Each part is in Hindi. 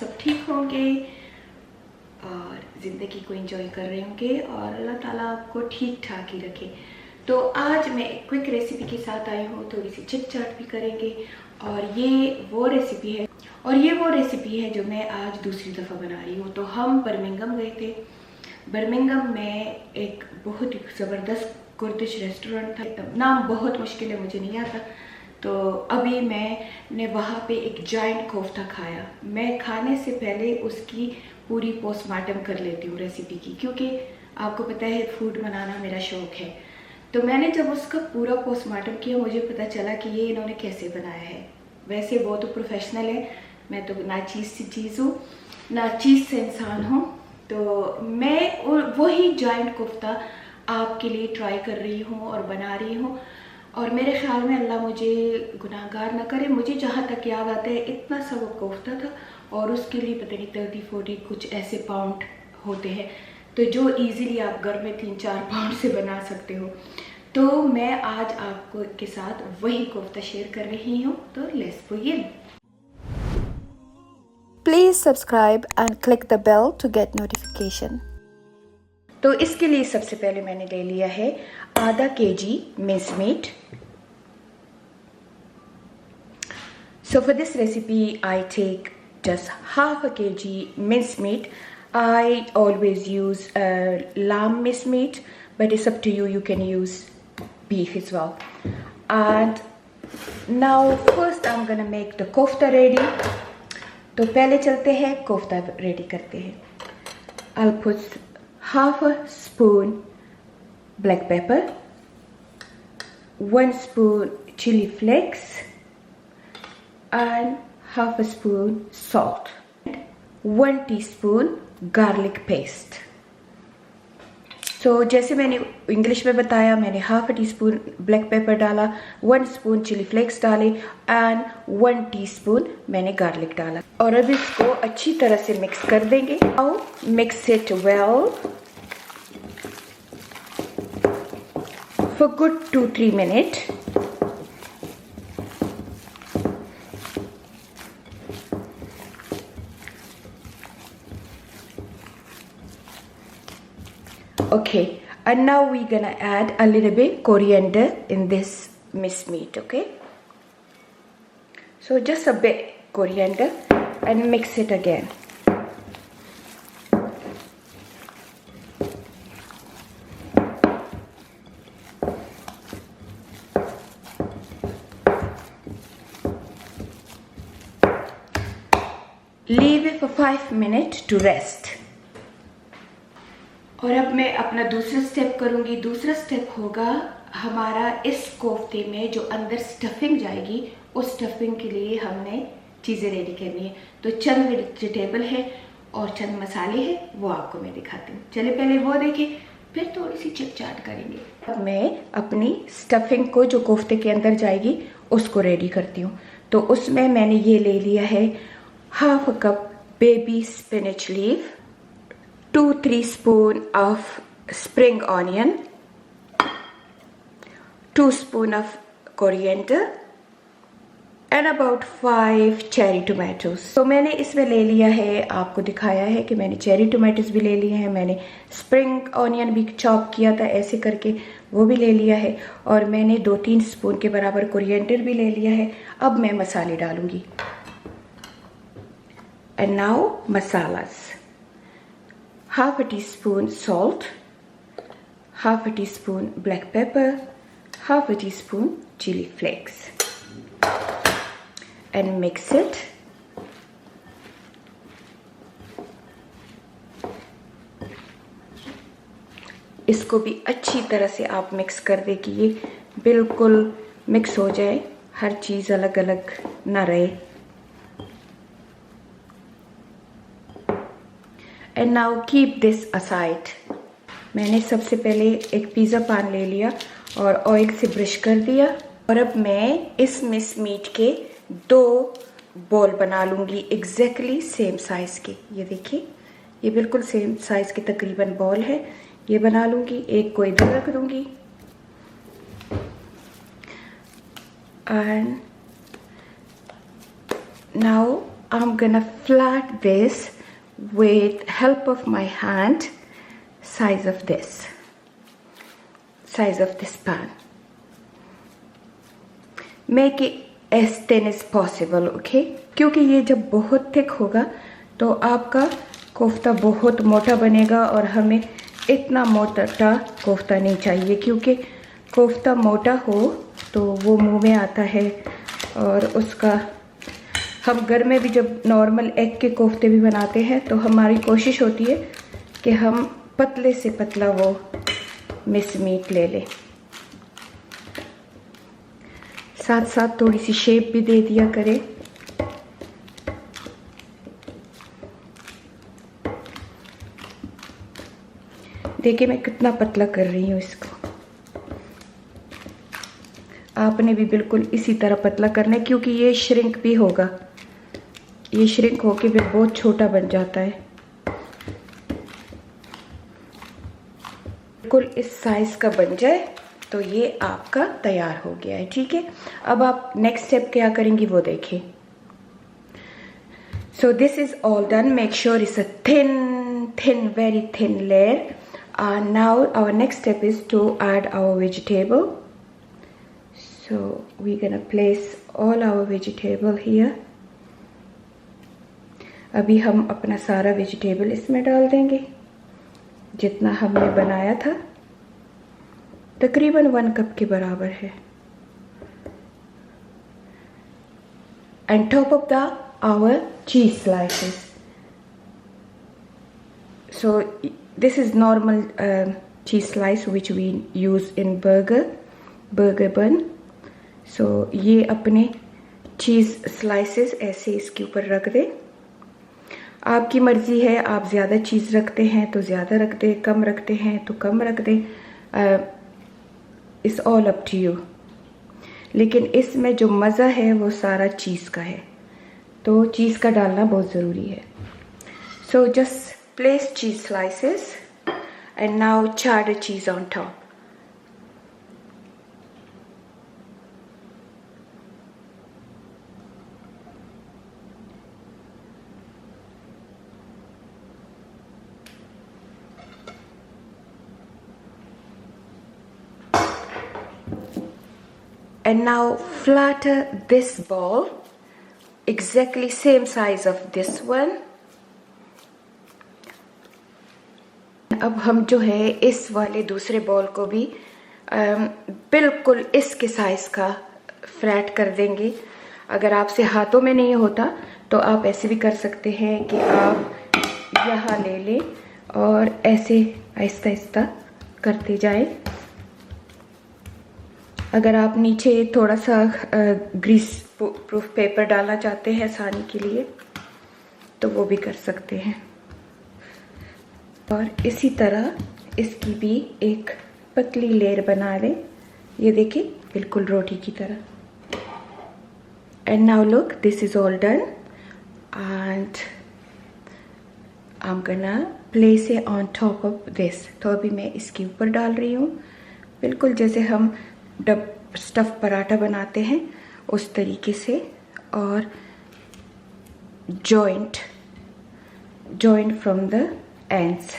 सब ठीक होंगे और ज़िंदगी को एंजॉय कर रहे होंगे और अल्लाह ताला आपको ठीक ठाक ही रखे। तो आज मैं एक क्विक रेसिपी के साथ आई हूँ, थोड़ी सी चिट चाट भी करेंगे और ये वो रेसिपी है जो मैं आज दूसरी दफ़ा बना रही हूँ। तो हम बर्मिंघम गए थे। बर्मिंघम में एक बहुत ही ज़बरदस्त कुर्दिश रेस्टोरेंट था, नाम बहुत मुश्किल है, मुझे नहीं आता। तो अभी मैंने वहाँ पे एक जाइंट कोफ्ता खाया। मैं खाने से पहले उसकी पूरी पोस्टमार्टम कर लेती हूँ रेसिपी की, क्योंकि आपको पता है फूड बनाना मेरा शौक़ है। तो मैंने जब उसका पूरा पोस्टमार्टम किया, मुझे पता चला कि ये इन्होंने कैसे बनाया है। वैसे वो तो प्रोफेशनल है, मैं तो ना चीज़ से चीज़ हूँ ना चीज़ से इंसान हूँ। तो मैं वही जाइंट कोफ्ता आपके लिए ट्राई कर रही हूँ और बना रही हूँ। और मेरे ख्याल में अल्लाह मुझे गुनाहगार ना करे, मुझे जहाँ तक याद आता है इतना सा वो कोफ्ता था और उसके लिए पता नहीं 30-40 कुछ ऐसे पाउंड होते हैं, तो जो इजीली आप घर में 3-4 पाउंड से बना सकते हो। तो मैं आज आपको के साथ वही कोफ्ता शेयर कर रही हूँ। तो let's begin. Please subscribe and click the bell to get notification. तो इसके लिए सबसे पहले मैंने ले लिया है आधा kg mince meat. So for this recipe I take just half a kg minced meat. I always use lamb minced meat, but it's up to you. You can use beef as well. And now first I'm gonna make the kofta ready. तो पहले चलते हैं कोफ्ता रेडी करते हैं। I'll put half a spoon black pepper, 1 spoon chili flakes and half a spoon salt, 1 teaspoon garlic paste. तो जैसे मैंने इंग्लिश में बताया, मैंने half tea spoon black pepper डाला, 1 स्पून चिली फ्लेक्स डाले एंड 1 टीस्पून मैंने गार्लिक डाला और अब इसको अच्छी तरह से मिक्स कर देंगे। Now mix it well for good 2-3 minute. Okay, and now we're gonna add a little bit coriander in this minced meat. Okay, so just a bit coriander and mix it again. Leave it for 5 minutes to rest. और अब मैं अपना दूसरा स्टेप करूँगी। दूसरा स्टेप होगा हमारा इस कोफ्ते में जो अंदर स्टफिंग जाएगी, उस स्टफिंग के लिए हमने चीज़ें रेडी करनी है। तो चंद वेजिटेबल है और चंद मसाले हैं, वो आपको मैं दिखाती हूँ। चलिए पहले वो देखें, फिर थोड़ी सी चिट चाट करेंगे। अब मैं अपनी स्टफिंग को जो कोफ्ते के अंदर जाएगी उसको रेडी करती हूँ। तो उसमें मैंने ये ले लिया है half cup baby spinach leaf, 2-3 spoon of spring onion, 2 spoon of coriander and about 5 cherry tomatoes. तो मैंने इसमें ले लिया है, आपको दिखाया है कि मैंने चेरी टोमेटोज भी ले लिए हैं, मैंने स्प्रिंग ऑनियन भी चॉप किया था ऐसे करके, वो भी ले लिया है और मैंने 2-3 स्पून के बराबर कोरिएंडर भी ले लिया है। अब मैं मसाले डालूंगी। And now masalas, half a teaspoon salt, half a teaspoon black pepper, half a teaspoon chili flakes and mix it. इसको भी अच्छी तरह से आप मिक्स कर दें कि ये बिल्कुल मिक्स हो जाए, हर चीज़ अलग अलग ना रहे। And now keep this aside. मैंने सबसे पहले एक पिज़्ज़ा पैन ले लिया और ऑयल से ब्रश कर दिया और अब मैं इस मिस मीट के 2 बॉल बना लूँगी एग्जैक्टली सेम साइज़ के। ये देखिए, ये बिल्कुल सेम साइज़ के तकरीबन बॉल है, ये बना लूँगी। एक को इधर रख दूँगी and now I'm gonna flat this with help of my hand, size of this pan. Make it as thin as possible, okay? क्योंकि ये जब बहुत थिक होगा तो आपका कोफ्ता बहुत मोटा बनेगा और हमें इतना मोटा कोफ्ता नहीं चाहिए, क्योंकि कोफ्ता मोटा हो तो वो मुंह में आता है और उसका हम घर में भी जब नॉर्मल एग के कोफ्ते भी बनाते हैं तो हमारी कोशिश होती है कि हम पतले से पतला वो मिस मीट ले लें, साथ साथ थोड़ी सी शेप भी दे दिया करें। देखिए मैं कितना पतला कर रही हूँ इसको। आपने भी बिल्कुल इसी तरह पतला करना है, क्योंकि ये श्रिंक भी होगा, ये श्रिंक होके फिर बहुत छोटा बन जाता है। बिल्कुल इस साइज का बन जाए तो ये आपका तैयार हो गया है, ठीक है। अब आप नेक्स्ट स्टेप क्या करेंगी वो देखिए। So this is all done. Make sure it's a thin, very thin layer. Now our next step is to add our vegetable. So we're gonna place all our vegetable here. अभी हम अपना सारा वेजिटेबल इसमें डाल देंगे, जितना हमने बनाया था तकरीबन 1 कप के बराबर है। And top of our cheese slices. So this is normal cheese slice which we use in burger bun. So ये अपने चीज़ स्लाइसेस ऐसे इसके ऊपर रख दें। आपकी मर्ज़ी है, आप ज़्यादा चीज़ रखते हैं तो ज़्यादा रख दें, कम रखते हैं तो कम रख दें, it's all up to you. लेकिन इसमें जो मज़ा है वो सारा चीज़ का है, तो चीज़ का डालना बहुत ज़रूरी है। So just place cheese slices and now cheddar cheese on top. And now flatten this ball exactly same size of this one. अब हम जो है इस वाले दूसरे बॉल को भी बिल्कुल इसके साइज का फ्लैट कर देंगे। अगर आपसे हाथों में नहीं होता तो आप ऐसे भी कर सकते हैं कि आप यहाँ ले लें और ऐसे आहिस्ता आहिस्ता करते जाएं। अगर आप नीचे थोड़ा सा ग्रीस प्रूफ पेपर डालना चाहते हैं आसानी के लिए तो वो भी कर सकते हैं। और इसी तरह इसकी भी एक पतली लेयर बना लें, ये देखिए बिल्कुल रोटी की तरह। And now look, this is all done and I am gonna place it on top of this. तो अभी मैं इसके ऊपर डाल रही हूँ, बिल्कुल जैसे हम स्टफ पराठा बनाते हैं उस तरीके से, और जॉइंट फ्रॉम द एंड्स।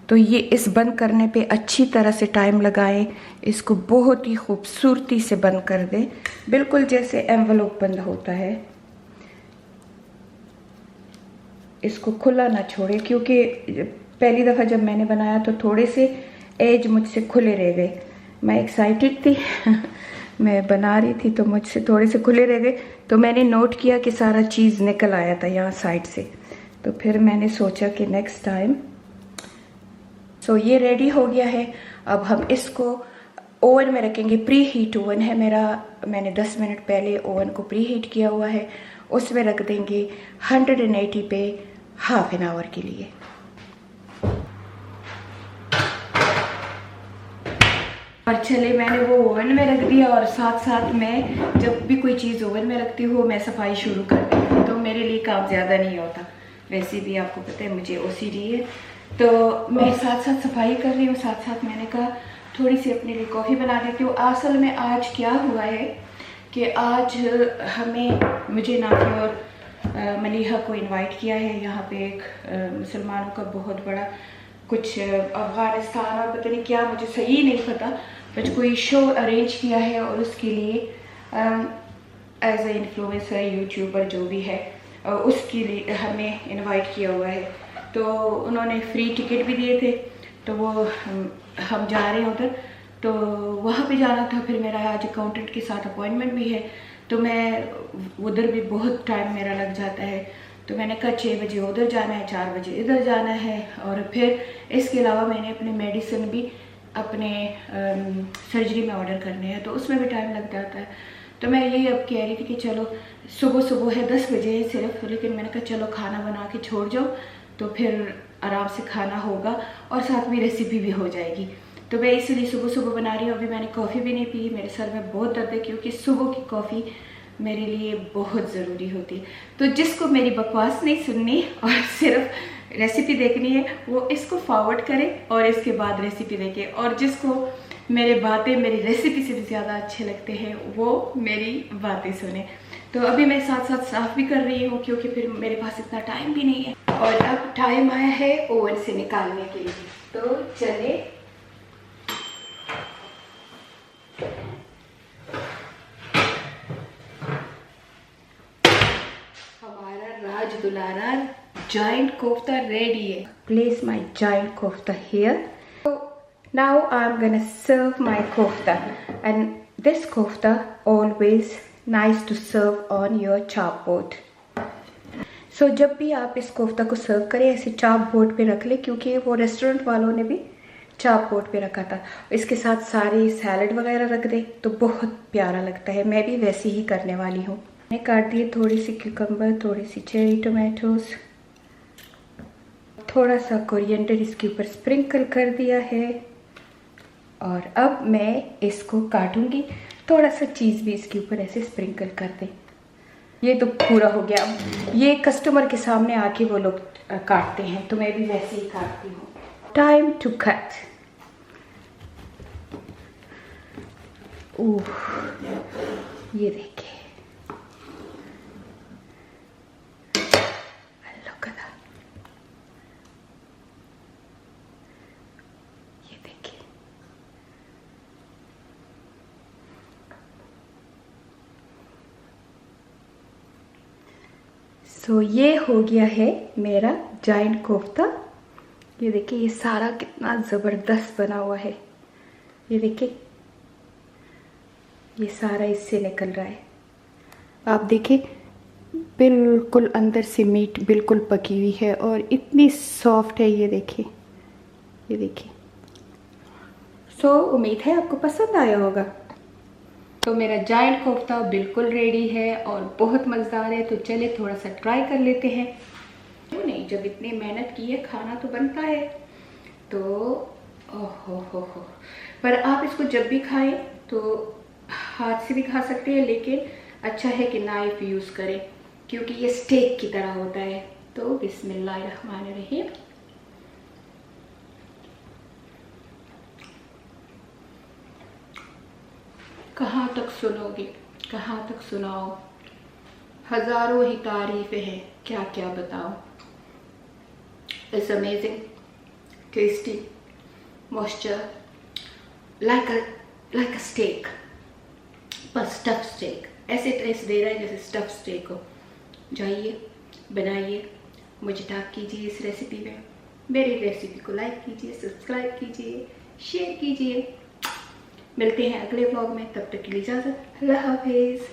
तो ये इस बंद करने पे अच्छी तरह से टाइम लगाएं, इसको बहुत ही खूबसूरती से बंद कर दें, बिल्कुल जैसे एनवेलप बंद होता है। इसको खुला ना छोड़े, क्योंकि पहली दफ़ा जब मैंने बनाया तो थोड़े से एज मुझसे खुले रह गए। मैं एक्साइटेड थी मैं बना रही थी तो मुझसे थोड़े से खुले रह गए, तो मैंने नोट किया कि सारा चीज़ निकल आया था यहाँ साइड से। तो फिर मैंने सोचा कि नेक्स्ट टाइम। सो ये रेडी हो गया है। अब हम इसको ओवन में रखेंगे। प्री हीट ओवन है मेरा, मैंने 10 मिनट पहले ओवन को प्री हीट किया हुआ है। उसमें रख देंगे 180 पे हाफ एन आवर के लिए। और चले मैंने वो ओवन में रख दिया, और साथ साथ मैं जब भी कोई चीज़ ओवन में रखती हूँ मैं सफाई शुरू कर देती हूँ, तो मेरे लिए काम ज़्यादा नहीं होता। वैसे भी आपको पता है मुझे OCD है, तो मैं साथ साथ सफाई कर रही हूँ, साथ साथ मैंने कहा थोड़ी सी अपने लिए कॉफ़ी बना देती हूँ। असल में आज क्या हुआ है कि आज मुझे नाफी और मलीहा को इनवाइट किया है। यहाँ पे एक मुसलमानों का बहुत बड़ा कुछ अफ़गानिस्तान और पता नहीं क्या, मुझे सही नहीं पता, बट कोई शो अरेंज किया है और उसके लिए एज ए इन्फ्लुएंसर यूट्यूबर जो भी है उसके लिए हमें इनवाइट किया हुआ है। तो उन्होंने फ्री टिकट भी दिए थे, तो वो हम जा रहे हैं उधर, तो वहाँ पे जाना था। फिर मेरा आज अकाउंटेंट के साथ अपॉइंटमेंट भी है, तो मैं उधर भी बहुत टाइम मेरा लग जाता है। तो मैंने कहा 6 बजे उधर जाना है, 4 बजे इधर जाना है, और फिर इसके अलावा मैंने अपने मेडिसिन भी अपने सर्जरी में ऑर्डर करने हैं, तो उसमें भी टाइम लग जाता है। तो मैं यही अब कह रही थी कि चलो सुबह है, 10 बजे है सिर्फ, लेकिन मैंने कहा चलो खाना बना के छोड़ जाओ, तो फिर आराम से खाना होगा और साथ में रेसिपी भी हो जाएगी। तो मैं इसलिए सुबह बना रही हूँ। अभी मैंने कॉफ़ी भी नहीं पी, मेरे सर में बहुत दर्द है, क्योंकि सुबह की कॉफ़ी मेरे लिए बहुत ज़रूरी होती है। तो जिसको मेरी बकवास नहीं सुननी और सिर्फ रेसिपी देखनी है, वो इसको फॉरवर्ड करे और इसके बाद रेसिपी देखे, और जिसको मेरे बातें मेरी रेसिपी से भी ज़्यादा अच्छे लगते हैं वो मेरी बातें सुने। तो अभी मैं साथ साथ साफ़ भी कर रही हूँ, क्योंकि फिर मेरे पास इतना टाइम भी नहीं है। और अब टाइम आया है ओवन से निकालने के लिए, तो चले। हमारा राज दुलारा जाइंट कोफ्ता रेडी है। Place my giant kofta here. Now I'm gonna serve my kofta, and this kofta always nice to serve on your chop board. So जब भी आप इस कोफ्ता को सर्व करें ऐसे चॉप बोर्ड पे रख ले, क्योंकि वो रेस्टोरेंट वालों ने भी चॉप बोर्ड पे रखा था। इसके साथ सारे सैलड वगैरह रख दे तो बहुत प्यारा लगता है। मैं भी वैसे ही करने वाली हूँ। मैंने काट दिए थोड़ी सी क्यूकम्बर, थोड़ी सी चेरी टोमेटोज, थोड़ा सा कोरिएंडर इसके ऊपर स्प्रिंकल कर दिया है, और अब मैं इसको काटूंगी। थोड़ा सा चीज़ भी इसके ऊपर ऐसे स्प्रिंकल कर दें। ये तो पूरा हो गया। ये कस्टमर के सामने आके वो लोग काटते हैं, तो मैं भी वैसे ही काटती हूँ। Time to cut. ओह, ये देखिए, look at that. ये देखिए, तो ये हो गया है मेरा जाइंट कोफ्ता। ये देखिए, ये सारा कितना ज़बरदस्त बना हुआ है। ये देखिए, ये सारा इससे निकल रहा है। आप देखिए, बिल्कुल अंदर से मीट बिल्कुल पकी हुई है और इतनी सॉफ्ट है। ये देखिए, ये देखिए। सो उम्मीद है आपको पसंद आया होगा। तो मेरा जाइंट कोफ्ता बिल्कुल रेडी है और बहुत मज़ेदार है। तो चले थोड़ा सा ट्राई कर लेते हैं। क्यों नहीं, जब इतनी मेहनत की है खाना तो बनता है। तो ओहो, पर आप इसको जब भी खाएं तो हाथ से भी खा सकते हैं, लेकिन अच्छा है कि नाइफ यूज़ करें, क्योंकि ये स्टेक की तरह होता है। तो बिस्मिल्लाहिर्रहमानिर्रहीम। कहाँ तक सुनोगे, कहाँ तक सुनाओ, हज़ारों ही तारीफ़ें हैं, क्या क्या बताओ। It's amazing, tasty, moisture, like a steak, पर स्टफ स्टेक। ऐसे टेस्ट दे रहा है जैसे स्टफ स्टेक हो। जाइए, बनाइए, मुझे टैग कीजिए इस रेसिपी में। मेरी रेसिपी को लाइक कीजिए, सब्सक्राइब कीजिए, शेयर कीजिए। मिलते हैं अगले व्लॉग में, तब तक के लिए इजाज़त। अल्लाह हाफिज़।